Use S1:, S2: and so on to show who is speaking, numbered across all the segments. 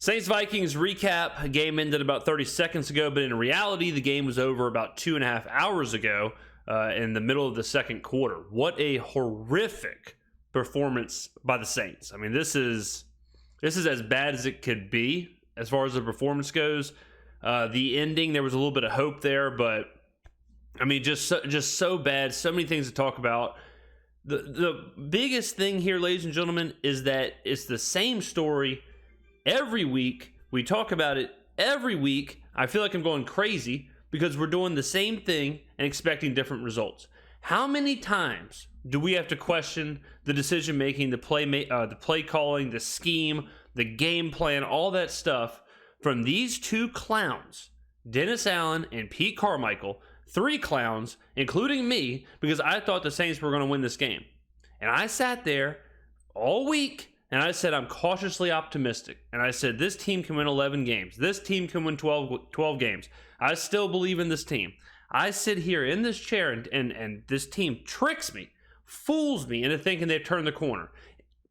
S1: Saints Vikings recap. A game ended about 30 seconds ago, but in reality, the game was over about 2.5 hours ago in the middle of the second quarter. What a horrific performance by the Saints. I mean, this is as bad as it could be as far as the performance goes. The ending, there was a little bit of hope there, but I mean, just so bad. So many things to talk about. The biggest thing here, ladies and gentlemen, is that it's the same story every week. We talk about it every week. I feel like I'm going crazy because we're doing the same thing and expecting different results. How many times do we have to question the decision making, the play calling, the scheme, the game plan, all that stuff from these two clowns, Dennis Allen and Pete Carmichael, three clowns, including me, because I thought the Saints were going to win this game. And I sat there all week and I said, I'm cautiously optimistic. And I said, this team can win 11 games. This team can win 12 games. I still believe in this team. I sit here in this chair and this team tricks me, fools me into thinking they've turned the corner.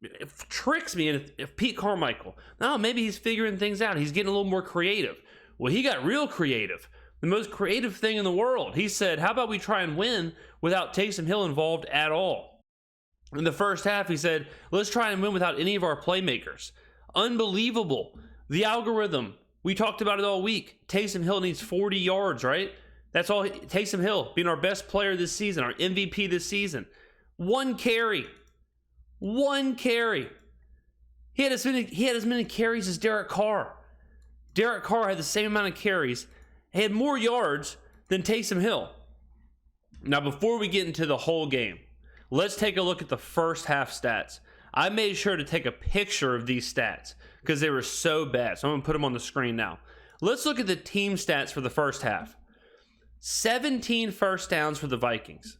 S1: It tricks me into Pete Carmichael. No, maybe he's figuring things out. He's getting a little more creative. Well, he got real creative. The most creative thing in the world. He said, how about we try and win without Taysom Hill involved at all? In the first half, he said, let's try and win without any of our playmakers. Unbelievable. The algorithm. We talked about it all week. Taysom Hill needs 40 yards, right? That's all. Taysom Hill being our best player this season, our MVP this season. One carry. He had as many carries as Derek Carr. Derek Carr had the same amount of carries. He had more yards than Taysom Hill. Now, before we get into the whole game, let's take a look at the first half stats. I made sure to take a picture of these stats because they were so bad. So I'm going to put them on the screen now. Let's look at the team stats for the first half. 17 first downs for the Vikings.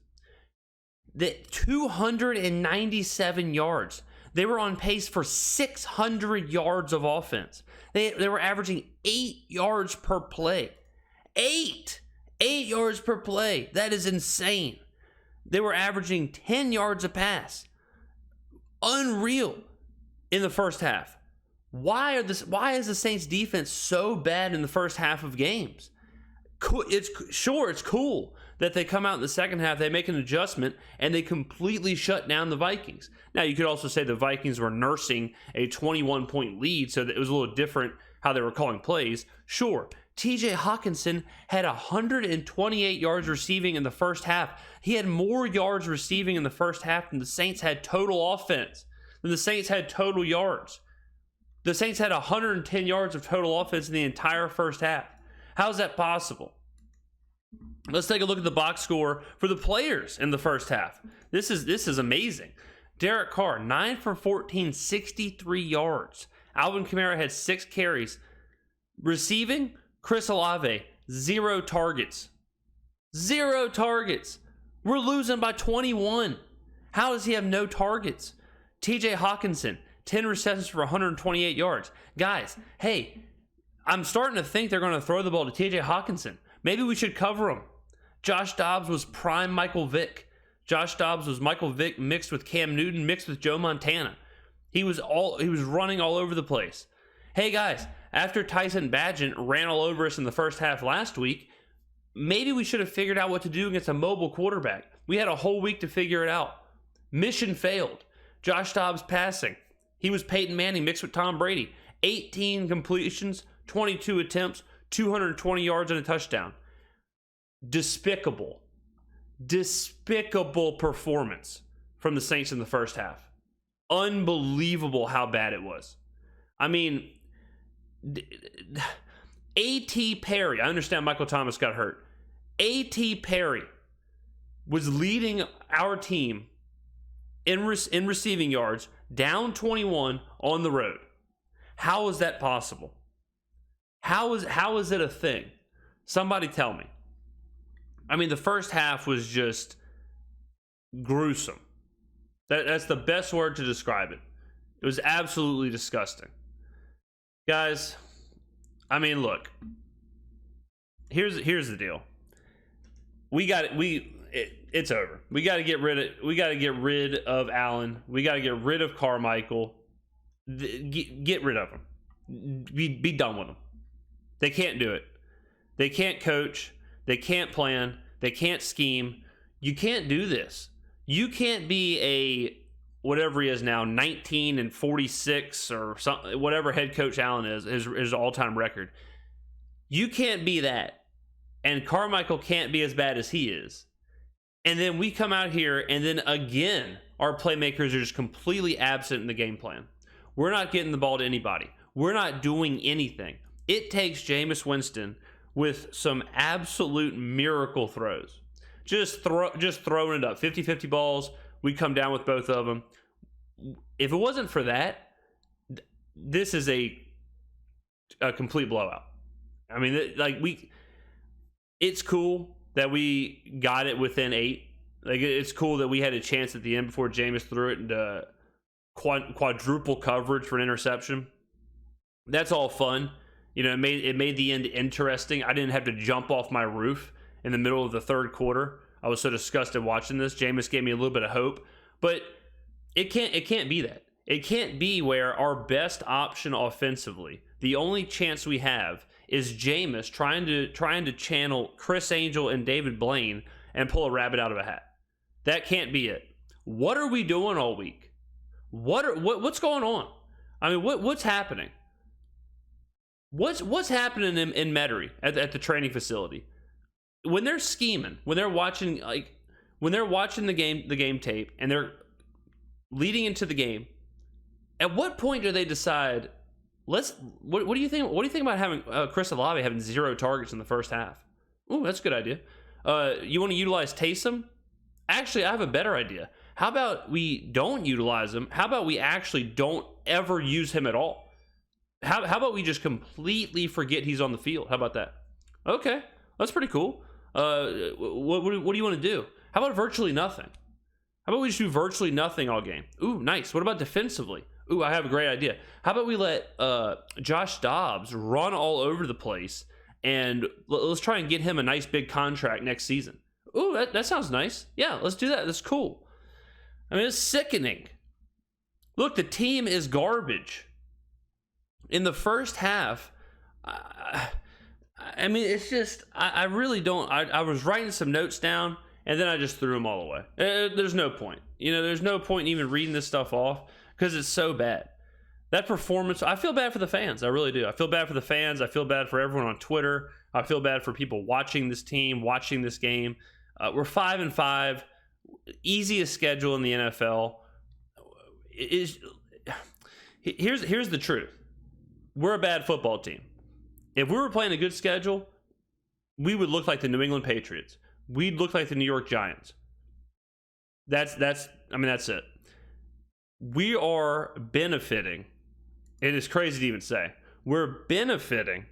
S1: 297 yards. They were on pace for 600 yards of offense. They were averaging 8 yards per play. 8 yards per play. That is insane. They were averaging 10 yards a pass. Unreal in the first half. Why is the Saints defense so bad in the first half of games? It's cool that they come out in the second half, they make an adjustment, and they completely shut down the Vikings. Now, you could also say the Vikings were nursing a 21-point lead, so that it was a little different how they were calling plays. Sure, TJ Hawkinson had 128 yards receiving in the first half. He had more yards receiving in the first half than the Saints had total offense, than the Saints had total yards. The Saints had 110 yards of total offense in the entire first half. How is that possible? Let's take a look at the box score for the players in the first half. This is amazing. Derek Carr, 9 for 14, 63 yards. Alvin Kamara had 6 carries. Receiving, Chris Olave, 0 targets. 0 targets. We're losing by 21. How does he have no targets? TJ Hawkinson, 10 receptions for 128 yards. Guys, hey, I'm starting to think they're going to throw the ball to TJ Hawkinson. Maybe we should cover him. Josh Dobbs was prime Michael Vick. Josh Dobbs was Michael Vick mixed with Cam Newton, mixed with Joe Montana. He was running all over the place. Hey guys, after Tyson Bagent ran all over us in the first half last week, maybe we should have figured out what to do against a mobile quarterback. We had a whole week to figure it out. Mission failed. Josh Dobbs passing. He was Peyton Manning mixed with Tom Brady. 18 completions, 22 attempts, 220 yards and a touchdown. Despicable performance from the Saints in the first half. Unbelievable how bad it was. I mean, A.T. Perry, I understand Michael Thomas got hurt. A.T. Perry was leading our team in receiving yards, down 21 on the road. How is that possible? How is it a thing? Somebody tell me. I mean, the first half was just gruesome. That's the best word to describe it. It was absolutely disgusting. Guys, I mean, look. Here's the deal. It's over. We got to get rid of Allen. We got to get rid of Carmichael. Get rid of him. be done with them. They can't do it. They can't coach. They can't plan. They can't scheme. You can't do this. You can't be a, whatever he is now, 19-46 or something, whatever head coach Allen is, his all-time record. You can't be that. And Carmichael can't be as bad as he is. And then we come out here, and then again, our playmakers are just completely absent in the game plan. We're not getting the ball to anybody. We're not doing anything. It takes Jameis Winston with some absolute miracle throws. Just throwing it up. 50-50 balls. We come down with both of them. If it wasn't for that, this is a complete blowout. I mean, it's cool that we got it within 8. Like, it's cool that we had a chance at the end before Jameis threw it into quadruple coverage for an interception. That's all fun. You know, it made the end interesting. I didn't have to jump off my roof in the middle of the third quarter. I was so disgusted watching this. Jameis gave me a little bit of hope, but it can't be that. It can't be where our best option offensively, the only chance we have, is Jameis trying to channel Chris Angel and David Blaine and pull a rabbit out of a hat. That can't be it. What are we doing all week? What's going on? I mean, what's happening? What's happening in Metairie at the training facility? When they're scheming, when they're watching the game tape and they're leading into the game, at what point do they decide, what do you think about having Chris Olave having 0 targets in the first half? Ooh, that's a good idea. You want to utilize Taysom? Actually, I have a better idea. How about we don't utilize him? How about we actually don't ever use him at all? How about we just completely forget he's on the field? How about that? Okay, that's pretty cool. What do you want to do? How about virtually nothing? How about we just do virtually nothing all game? Ooh, nice. What about defensively? Ooh, I have a great idea. How about we let Josh Dobbs run all over the place, and let's try and get him a nice big contract next season? Ooh, that sounds nice. Yeah, let's do that. That's cool. I mean, it's sickening. Look, the team is garbage. In the first half, I mean, it's just, I really don't, I was writing some notes down, and then I just threw them all away. There's no point. You know, there's no point in even reading this stuff off, because it's so bad. That performance, I feel bad for the fans. I really do. I feel bad for the fans. I feel bad for everyone on Twitter. I feel bad for people watching this team, watching this game. We're 5-5, easiest schedule in the NFL. Here's the truth. We're a bad football team. If we were playing a good schedule, we would look like the New England Patriots. We'd look like the New York Giants. That's it. We are benefiting. It is crazy to even say. We're benefiting,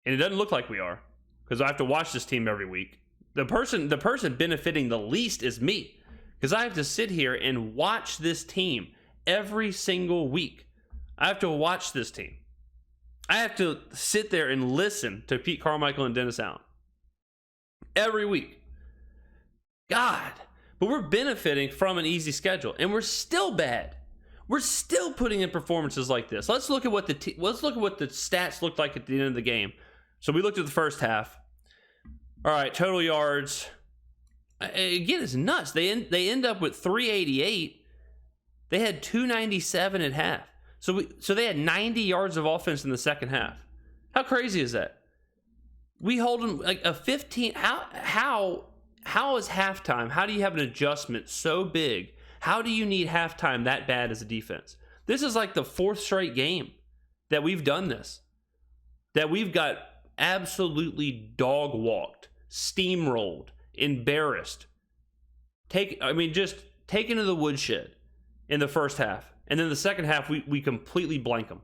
S1: and it doesn't look like we are, because I have to watch this team every week. The person benefiting the least is me, because I have to sit here and watch this team every single week. I have to watch this team. I have to sit there and listen to Pete Carmichael and Dennis Allen every week. God, but we're benefiting from an easy schedule, and we're still bad. We're still putting in performances like this. Let's look at what the stats looked like at the end of the game. So we looked at the first half. All right, total yards. Again, it's nuts. They end up with 388. They had 297 at half. So they had 90 yards of offense in the second half. How crazy is that? We hold them like a 15. How is halftime? How do you have an adjustment so big? How do you need halftime that bad as a defense? This is like the 4th straight game that we've done this. That we've got absolutely dog walked, steamrolled, embarrassed. Just taken to the woodshed in the first half. And then the second half, we completely blank them.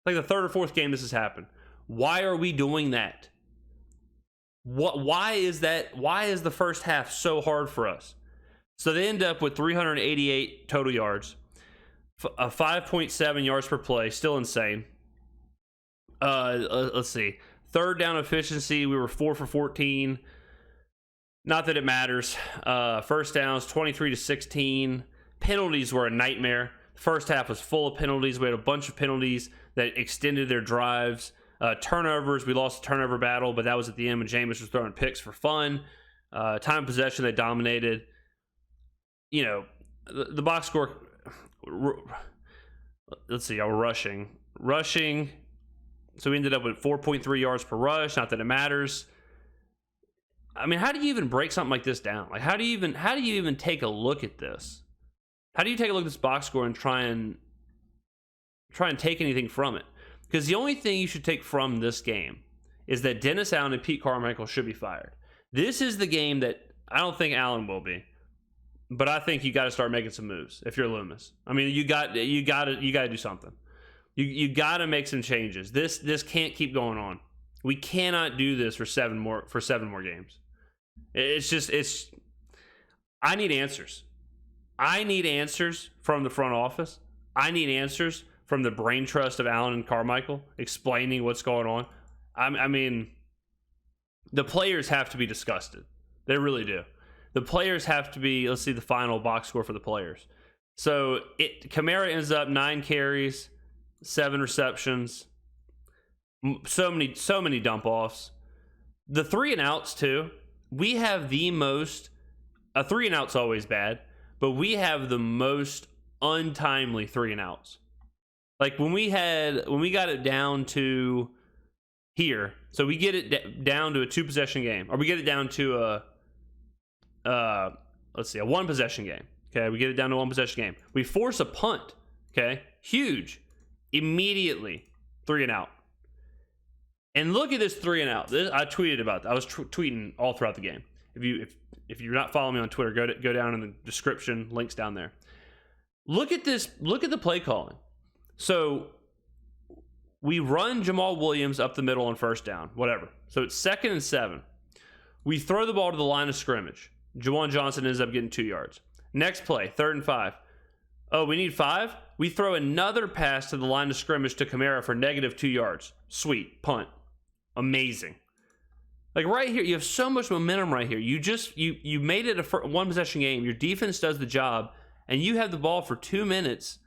S1: Like the 3rd or 4th game this has happened. Why are we doing that? Why is that? Why is the first half so hard for us? So they end up with 388 total yards, 5.7 yards per play, still insane. Let's see. 3rd down efficiency, we were 4 for 14. Not that it matters. First downs, 23-16. Penalties were a nightmare. First half was full of penalties. We had a bunch of penalties that extended their drives. Turnovers, we lost the turnover battle, but that was at the end when Jameis was throwing picks for fun. Time of possession, they dominated. You know, the box score, let's see, y'all were rushing. So we ended up with 4.3 yards per rush. Not that it matters. I mean, how do you even break something like this down? Like, how do you even take a look at this? How do you take a look at this box score and try and take anything from it? Because the only thing you should take from this game is that Dennis Allen and Pete Carmichael should be fired. This is the game that I don't think Allen will be, but I think you got to start making some moves if you're Loomis. I mean, you got to do something. You got to make some changes. This can't keep going on. We cannot do this for seven more games. I need answers. I need answers from the front office. I need answers from the brain trust of Allen and Carmichael explaining what's going on. I mean, the players have to be disgusted. They really do. The players have to be. Let's see the final box score for the players. So Kamara ends up 9 carries, 7 receptions, so many dump offs. The 3 and outs too. We have the most. A 3 and out's always bad, but we have the most untimely 3 and outs. Like when we got it down to here, so we get it down to a 2-possession game, or we get it down to a 1-possession game. Okay, we get it down to a 1-possession game. We force a punt. Okay, huge. Immediately 3 and out. And look at this 3 and out. I tweeted about that. I was tweeting all throughout the game. If you're not following me on Twitter, go down in the description. Links down there. Look at this. Look at the play calling. So we run Jamal Williams up the middle on first down. Whatever. So it's 2nd and 7. We throw the ball to the line of scrimmage. Juwan Johnson ends up getting 2 yards. Next play, 3rd and 5. Oh, we need 5? We throw another pass to the line of scrimmage to Kamara for -2 yards. Sweet. Punt. Amazing. Like right here, you have so much momentum right here. You made it a 1-possession game. Your defense does the job, and you have the ball for 2 minutes,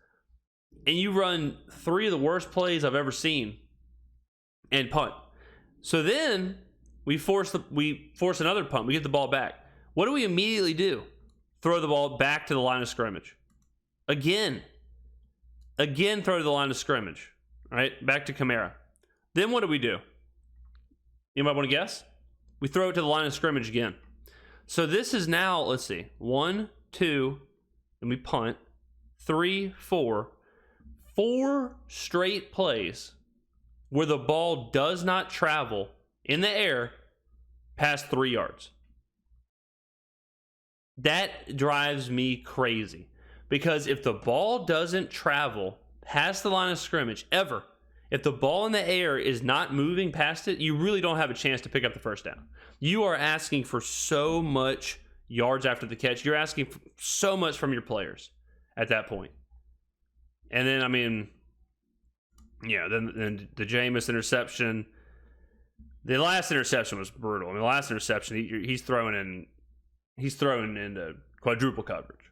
S1: and you run 3 of the worst plays I've ever seen and punt. So then we force another punt. We get the ball back. What do we immediately do? Throw the ball back to the line of scrimmage. Again, throw to the line of scrimmage. All right, back to Kamara. Then what do? You might want to guess? We throw it to the line of scrimmage again. So this is now, let's see, 1, 2, and we punt. 3, 4. 4 straight plays where the ball does not travel in the air past 3 yards. That drives me crazy. Because if the ball doesn't travel past the line of scrimmage ever, if the ball in the air is not moving past it, you really don't have a chance to pick up the first down. You are asking for so much yards after the catch. You're asking for so much from your players at that point. And then, I mean, yeah, then the Jameis interception. The last interception was brutal. I mean, the last interception, he's throwing into quadruple coverage.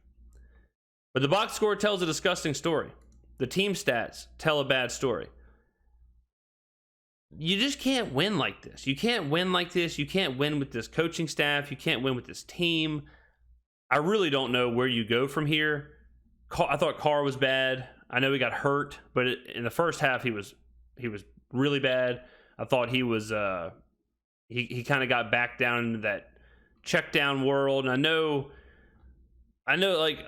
S1: But the box score tells a disgusting story. The team stats tell a bad story. You just can't win like this. You can't win like this. You can't win with this coaching staff. You can't win with this team. I really don't know where you go from here. I thought Carr was bad. I know he got hurt, but in the first half he was really bad. I thought he was he kind of got back down into that check down world. And I know like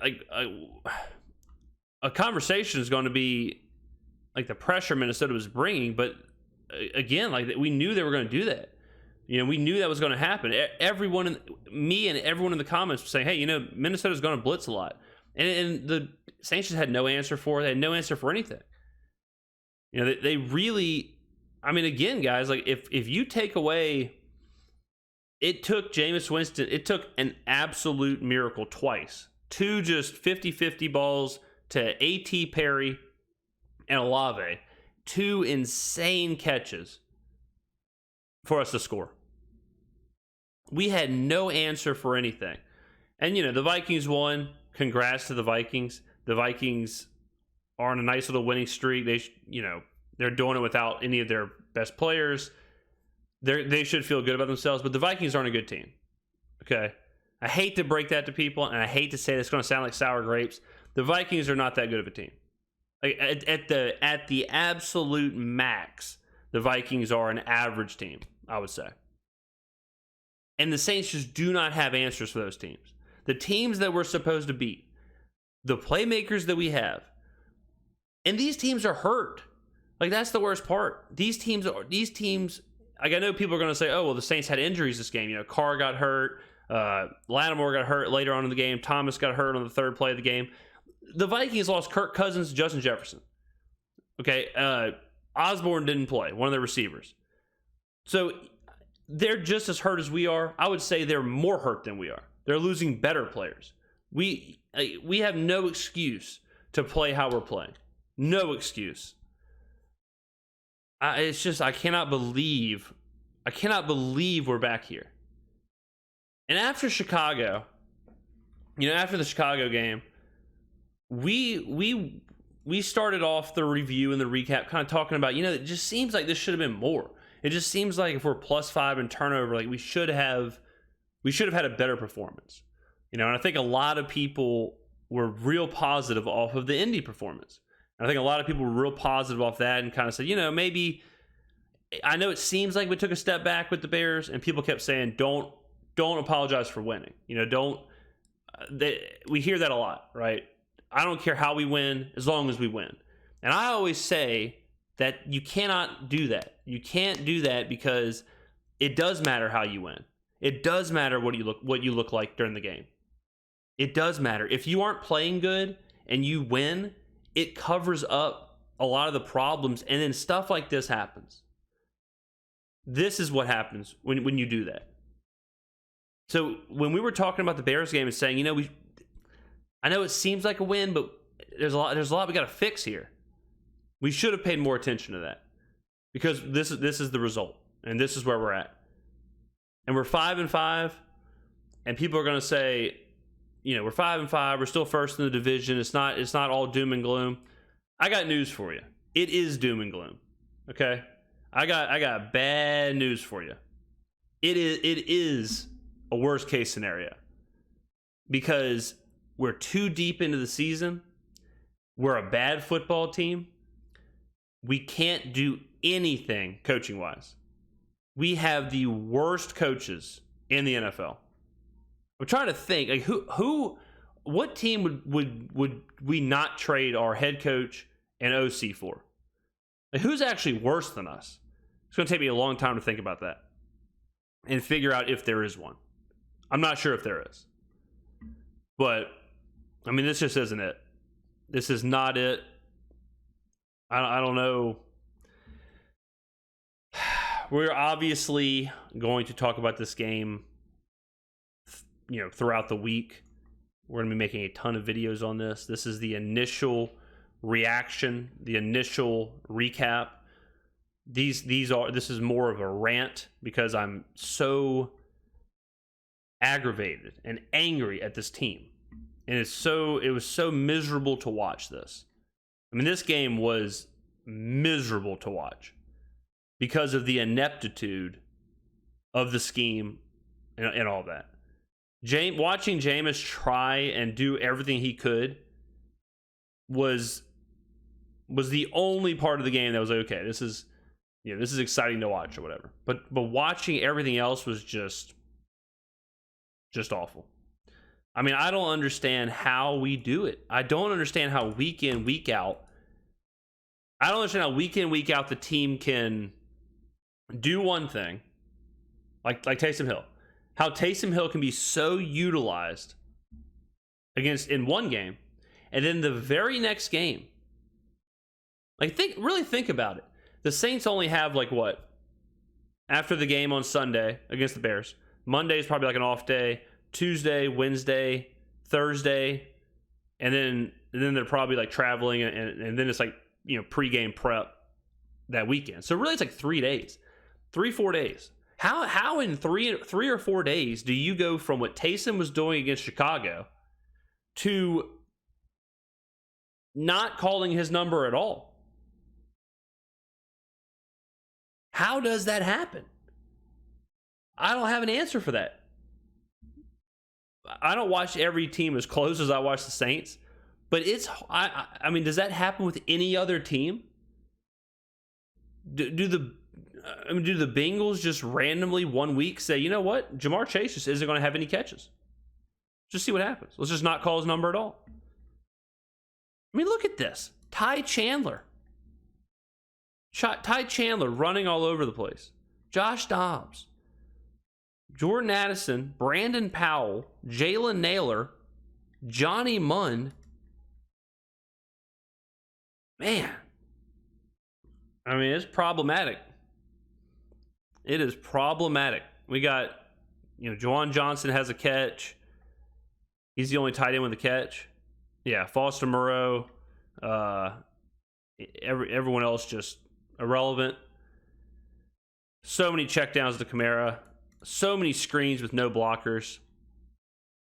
S1: a conversation is going to be like the pressure Minnesota was bringing, but again, like we knew they were going to do that. You know, we knew that was going to happen. Me and everyone in the comments was saying, hey, you know, Minnesota's going to blitz a lot. And the Saints just had no answer for it. They had no answer for anything. You know, they really, I mean, again, guys, like if you take away, it took Jameis Winston, it took an absolute miracle twice. 2 just 50-50 balls to A.T. Perry and Olave. 2 insane catches for us to score. We had no answer for anything. And, you know, the Vikings won. Congrats to the Vikings. The Vikings are on a nice little winning streak. They're doing it without any of their best players. They should feel good about themselves, but the Vikings aren't a good team. Okay? I hate to break that to people, and I hate to say this, it's going to sound like sour grapes. The Vikings are not that good of a team. Like at the absolute max, the Vikings are an average team, I would say. And the Saints just do not have answers for those teams. The teams that we're supposed to beat, the playmakers that we have, and these teams are hurt. Like, that's the worst part. These teams, like, I know people are going to say, oh, well, the Saints had injuries this game. Carr got hurt. Lattimore got hurt later on in the game. Thomas got hurt on the third play of the game. The Vikings lost Kirk Cousins, Justin Jefferson. Okay, Osborne didn't play, one of their receivers. So they're just as hurt as we are. I would say they're more hurt than we are. They're losing better players. We have no excuse to play how we're playing. No excuse. It's just, I cannot believe we're back here. And after Chicago, after the Chicago game, we started off the review and the recap kind of talking about, it just seems like this should have been more. It just seems like if we're +5 in turnover, like we should have had a better performance. And I think a lot of people were real positive off of the Indy performance. And I think a lot of people were real positive off that and kind of said, maybe, I know it seems like we took a step back with the Bears, and people kept saying, don't apologize for winning. We hear that a lot, right? I don't care how we win, as long as we win. And I always say that you cannot do that. You can't do that because it does matter how you win. It does matter what you look like during the game. It does matter. If you aren't playing good and you win, it covers up a lot of the problems, and then stuff like this happens. This is what happens when you do that. So when we were talking about the Bears game and saying, I know it seems like a win, but there's a lot we got to fix here. We should have paid more attention to that, because this is the result, and this is where we're at. And we're 5-5, and people are going to say, we're 5-5, we're still first in the division. It's not all doom and gloom. I got news for you. It is doom and gloom. Okay? I got bad news for you. It is a worst case scenario, because we're too deep into the season. We're a bad football team. We can't do anything coaching wise. We have the worst coaches in the NFL. I'm trying to think, like, what team would we not trade our head coach and OC for? Like, who's actually worse than us? It's going to take me a long time to think about that and figure out if there is one. I'm not sure if there is. But, this just isn't it. This is not it. I don't know. We're obviously going to talk about this game, throughout the week. We're going to be making a ton of videos on this. This is the initial reaction, the initial recap. This is more of a rant, because I'm so aggravated and angry at this team. And it was so miserable to watch this. This game was miserable to watch because of the ineptitude of the scheme and all that. Watching Jameis try and do everything he could was the only part of the game that was like, okay, this is exciting to watch or whatever. But watching everything else was just awful. I don't understand how we do it. I don't understand how week in, week out. I don't understand how week in, week out the team can do one thing, like Taysom Hill. How Taysom Hill can be so utilized in one game, and then the very next game, really think about it. The Saints only have after the game on Sunday against the Bears. Monday is probably like an off day. Tuesday, Wednesday, Thursday, and then they're probably traveling, and then it's pregame prep that weekend. So really, it's 3 days, 3-4 days. How in three or 4 days do you go from what Taysom was doing against Chicago to not calling his number at all. How does that happen? I don't have an answer for that. I don't watch every team as close as I watch the Saints, but I mean, does that happen with any other team? Do the Bengals just randomly one week say, you know what, Jamar Chase just isn't going to have any catches? Just see what happens. Let's just not call his number at all. I mean, look at this. Ty Chandler running all over the place. Josh Dobbs, Jordan Addison, Brandon Powell, Jalen Naylor, Johnny Munn. Man, I mean, it's problematic. It is problematic. We got, Juwan Johnson has a catch. He's the only tight end with a catch. Yeah, Foster Moreau. Everyone else just irrelevant. So many checkdowns to Kamara. So many screens with no blockers.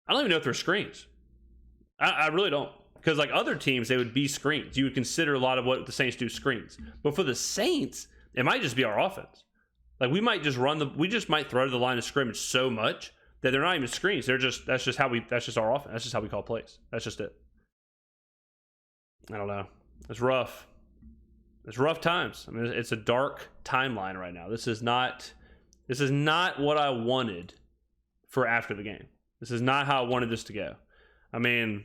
S1: I don't even know if they're screens. I really don't. Because like other teams, they would be screens. You would consider a lot of what the Saints do screens. But for the Saints, it might just be our offense. Like we might just we just might throw to the line of scrimmage so much that they're not even screens. That's just our offense. That's just how we call plays. That's just it. I don't know. It's rough. It's rough times. I mean, it's a dark timeline right now. This is not what I wanted for after the game. This is not how I wanted this to go. I mean,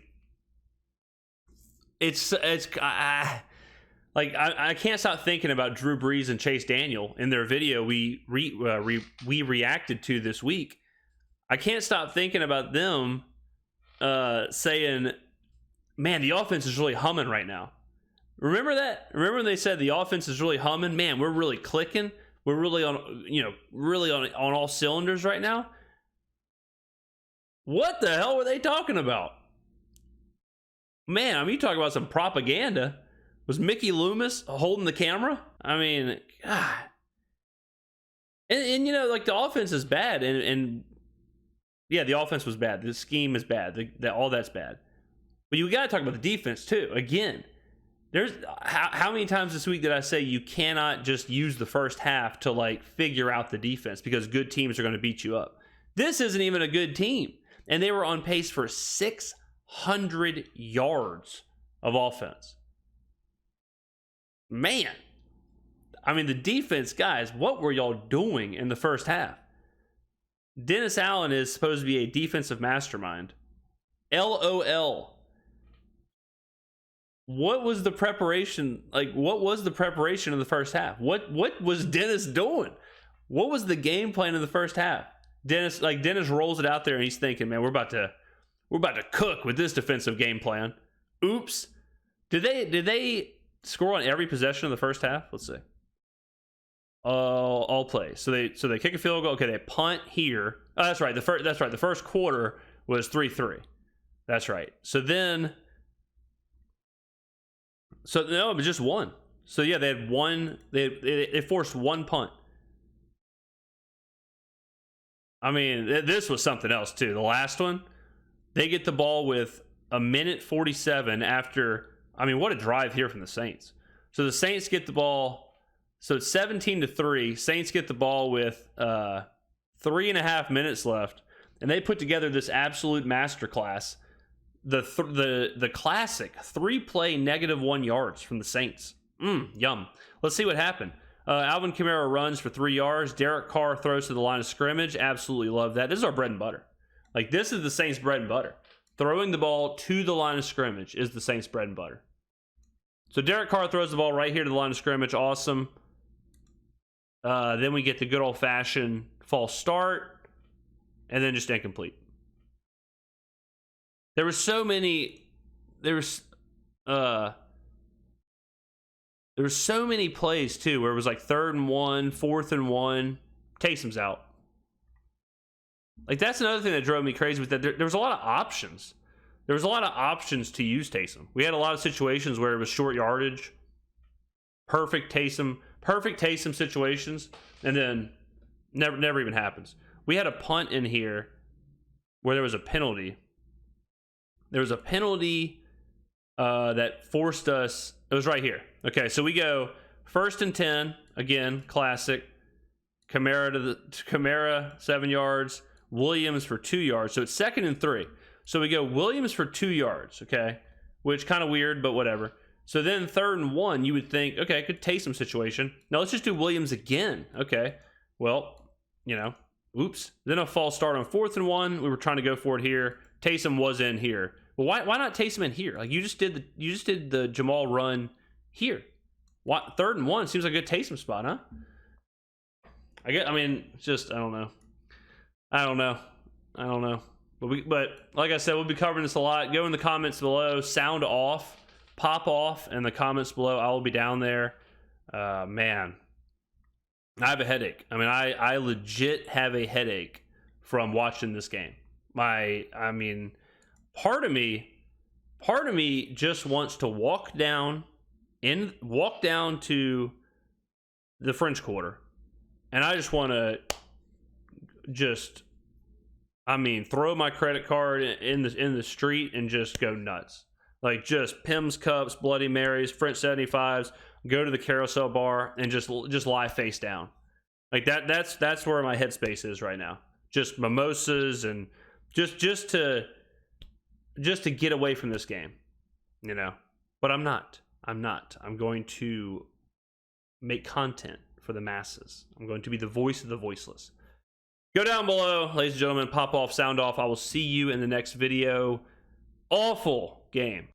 S1: I can't stop thinking about Drew Brees and Chase Daniel in their video we reacted to this week. I can't stop thinking about them saying, man, the offense is really humming right now. Remember that? Remember when they said the offense is really humming? Man, we're really clicking. We're really on all cylinders right now. What the hell were they talking about? Man, I mean, you talk about some propaganda. Was Mickey Loomis holding the camera? I mean, God. And like the offense is bad, and yeah, the offense was bad. The scheme is bad. All that's bad. But you got to talk about the defense too. Again, there's how many times this week did I say you cannot just use the first half to like figure out the defense because good teams are going to beat you up. This isn't even a good team, and they were on pace for 600 yards of offense. Man, I mean, the defense, guys, what were y'all doing in the first half? Dennis Allen is supposed to be a defensive mastermind. LOL. What was the preparation? Like, what was the preparation in the first half? What was Dennis doing? What was the game plan in the first half? Dennis rolls it out there and he's thinking, man, we're about to cook with this defensive game plan. Oops. Did they score on every possession of the first half? Let's see. All plays. So they kick a field goal. Okay, they punt here. Oh, that's right. The first quarter was 3-3. That's right. No, it was just one. So yeah, they had one. They forced one punt. I mean, this was something else too. The last one, they get the ball with a minute 47 after. I mean, what a drive here from the Saints. So the Saints get the ball. So it's 17-3. Saints get the ball with 3.5 minutes left, and they put together this absolute masterclass. The classic 3-play -1 yards from the Saints. Yum. Let's see what happened. Alvin Kamara runs for 3 yards. Derek Carr throws to the line of scrimmage. Absolutely love that. This is our bread and butter. Like, this is the Saints' bread and butter. Throwing the ball to the line of scrimmage is the Saints' bread and butter. So Derek Carr throws the ball right here to the line of scrimmage. Awesome. Then we get the good old-fashioned false start, and then just incomplete. There were so many plays too where it was like 3rd and 1, 4th and 1. Taysom's out. Like, that's another thing that drove me crazy with that. There was a lot of options. There was a lot of options to use Taysom. We had a lot of situations where it was short yardage, perfect Taysom situations, and then never even happens. We had a punt in here where there was a penalty. There was a penalty that forced us. It was right here. Okay, so we go 1st and 10 again, classic. Skrmetta 7 yards, Williams for 2 yards. So it's 2nd and 3. So we go Williams for 2 yards. Okay, which kind of weird, but whatever. So then 3rd and 1, you would think, okay, good Taysom situation. Now let's just do Williams again. Okay, well, oops. Then a false start on 4th and 1. We were trying to go for it here. Taysom was in here. Well, why not Taysom in here? Like you just did the Jamal run here. What 3rd and 1 seems like a good Taysom spot, huh? I mean, it's just I don't know. But like I said, we'll be covering this a lot. Go in the comments below. Sound off. Pop off in the comments below. I will be down there. Man, I have a headache. I mean, I legit have a headache from watching this game. I mean, part of me just wants to walk down to the French Quarter, and I just want to throw my credit card in the street and just go nuts. Like just Pimm's cups, Bloody Marys, French 75s, go to the carousel bar and just lie face down. Like that's where my headspace is right now. Just mimosas and just to get away from this game, But I'm not. I'm going to make content for the masses. I'm going to be the voice of the voiceless. Go down below, ladies and gentlemen, pop off, sound off. I will see you in the next video. Awful game.